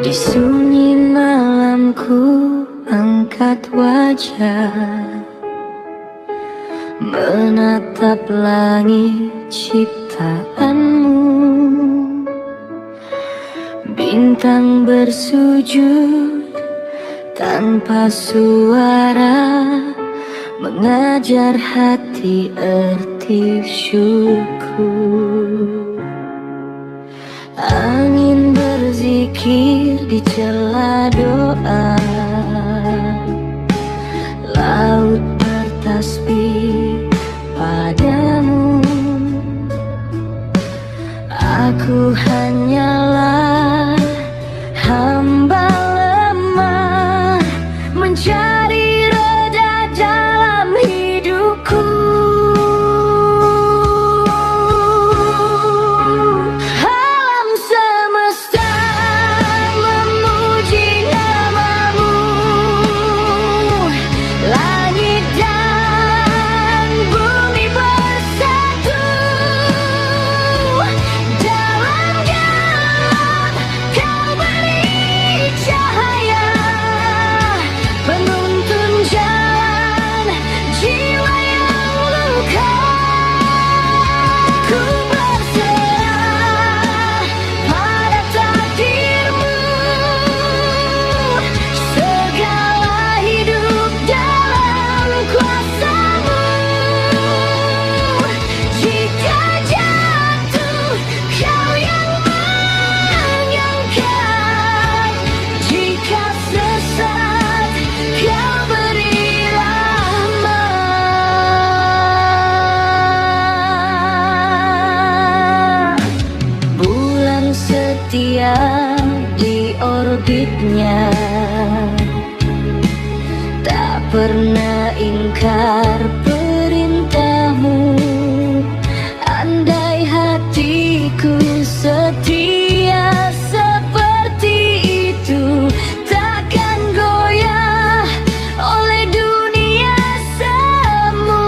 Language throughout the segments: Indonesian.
Di sunyi malamku angkat wajah, menatap langit ciptaanmu. Bintang bersujud tanpa suara, mengajar hati erti syukur. Angin berzikir di celah doa, laut bertasbih padamu. Aku hanyalah hamba lemah, mencari reda dalam hidupku. Alam semesta memuji namamu, langit dan bumi bersatu. Dalam gelap kau beri cahaya, menuntun jalan jiwa yang luka. Ku berserah pada takdirmu, segala hidup dalam kuasamu. Jika jatuh kau yang mengangkat, jika sesat kau beri rahmat. Bulan setia di orbitnya, tak pernah ingkar perintahmu. Andai hatiku setia seperti itu, takkan goyah oleh dunia semu.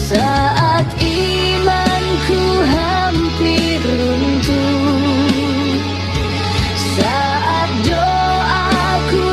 Saat imanku hampir runtuh, saat doaku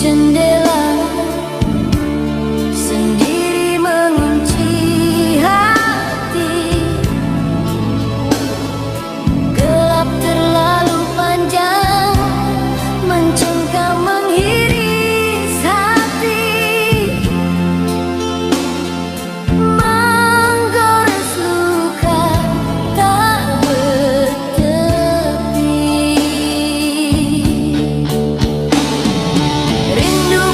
jendela, sendiri mengunci hati. Gelap terlalu panjang, mencengkam menghiris hati, menggores luka tak bertepi. Rindu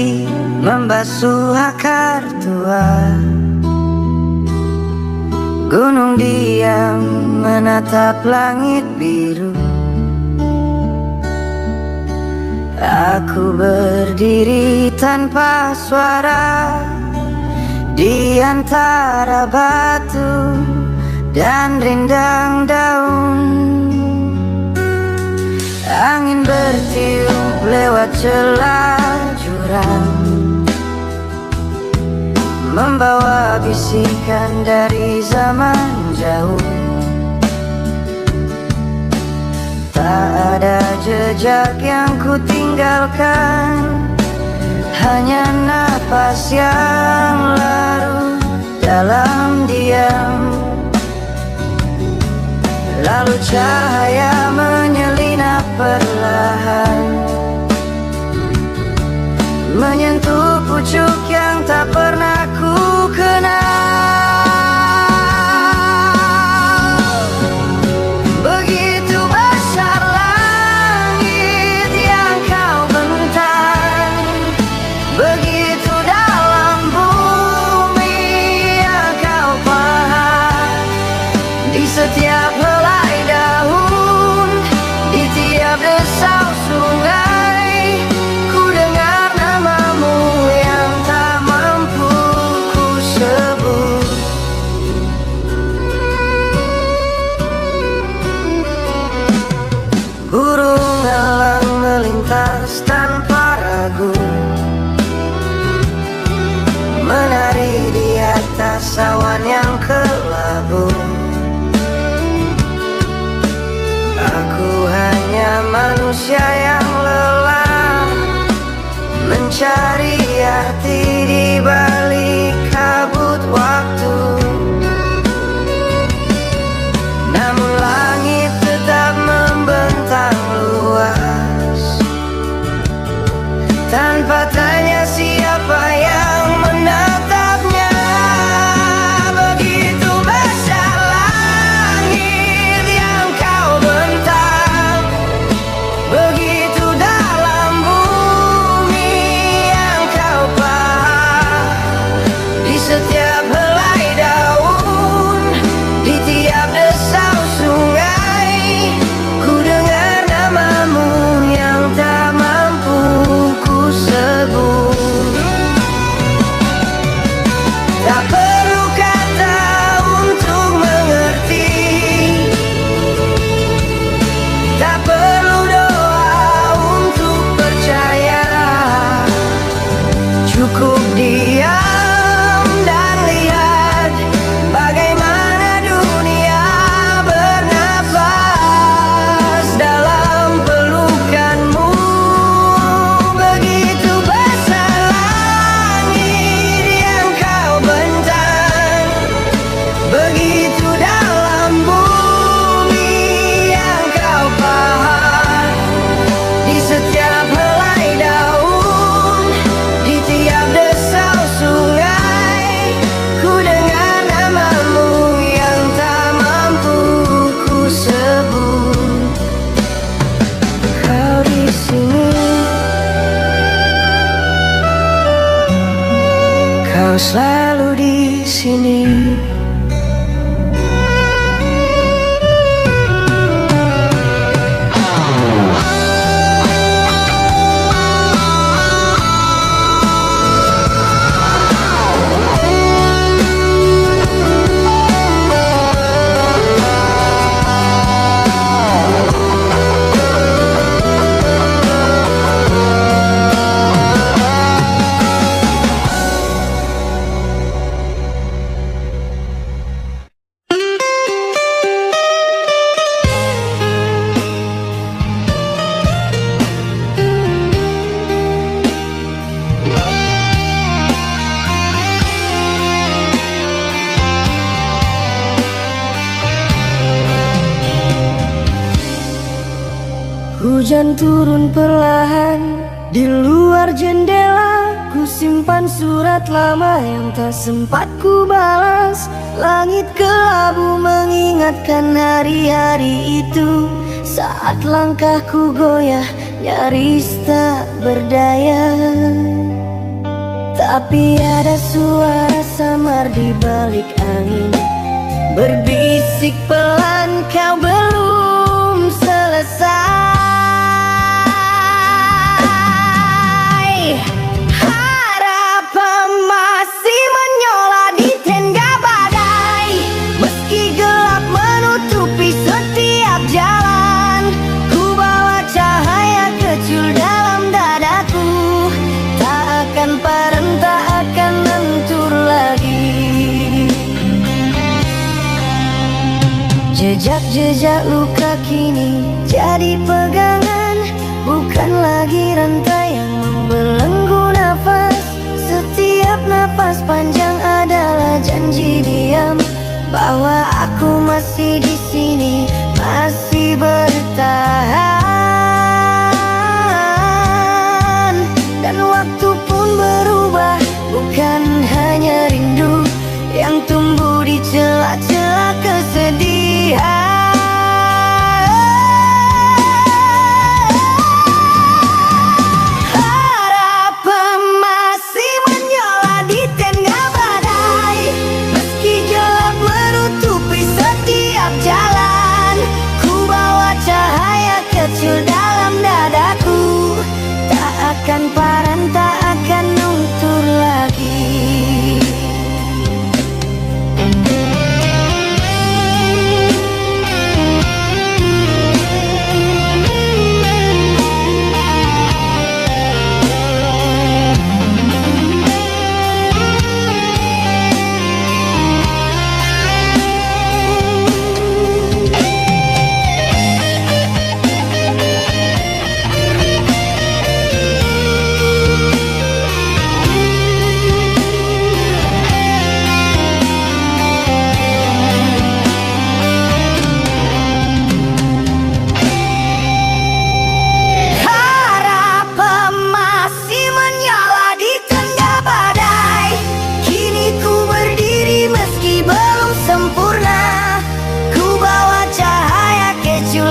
hati membasuh akar tua. Gunung diam menatap langit biru. Aku berdiri tanpa suara di antara batu dan rindang daun. Angin bertiup lewat celah jurang, membawa bisikan dari zaman jauh. Tak ada jejak yang ku tinggalkan, hanya napas yang larut dalam diam. Lalu cahaya menyelinap perlahan, menyentuh pucuk yang tak pernah ku kenal. Begitu besar langit yang kau bentang, begitu dalam bumi yang kau pahat. Di setiap helai daun, di tiap desau sungai, ku dengar namamu yang tak mampu ku sebut. Burung elang melintas tanpa ragu, menari di atas awan yang kelabu. Aku hanya manusia yang lelah, mencari arti di balik kabut waktu. Namun langit tetap membentang luas, tanpa tanya siapa yang menatapnya. Begitu besar langit yang kau bentang, begitu dalam bumi yang kau pahat. Di setiap helai daun, di tiap desau sungai, ku dengar namamu yang tak mampu ku sebut. Tak perlu kata untuk mengerti, tak perlu doa untuk percaya. Cukup diam dan lihat bagaimana dunia bernapas dalam pelukanmu. Begitu besar langit yang kau bentang, begitu dalam bumi yang kau pahat. Di setiap helai daun, di tiap desau sungai, ku dengar namamu yang tak mampu ku sebut. Kau di sini, kau selalu di sini. Hujan turun perlahan di luar jendela. Ku simpan surat lama yang tak sempat ku balas. Langit kelabu mengingatkan hari-hari itu, saat langkahku goyah nyaris tak berdaya. Tapi ada suara samar di balik angin, berbisik pelan, kau belum selesai. Harapan masih menyola di tengah badai, meski gelap menutupi setiap jalan. Ku bawa cahaya kecil dalam dadaku, tak akan padam, tak akan lentur lagi. Jejak-jejak luka kini jadi pegangan, bukan lagi rantai yang membelenggu nafas. Setiap napas panjang adalah janji diam, bahwa aku masih di sini, masih bertahan. Dan waktu pun berubah, bukan hanya rindu yang tumbuh di celah-celah kesedihan. Harapan masih menyola di tengah badai, meski gelap menutupi setiap jalan. Ku bawa cahaya kecil dalam dadaku, tak akan padam, tak akan luntur lagi. Belum sempurna, ku bawa cahaya kecil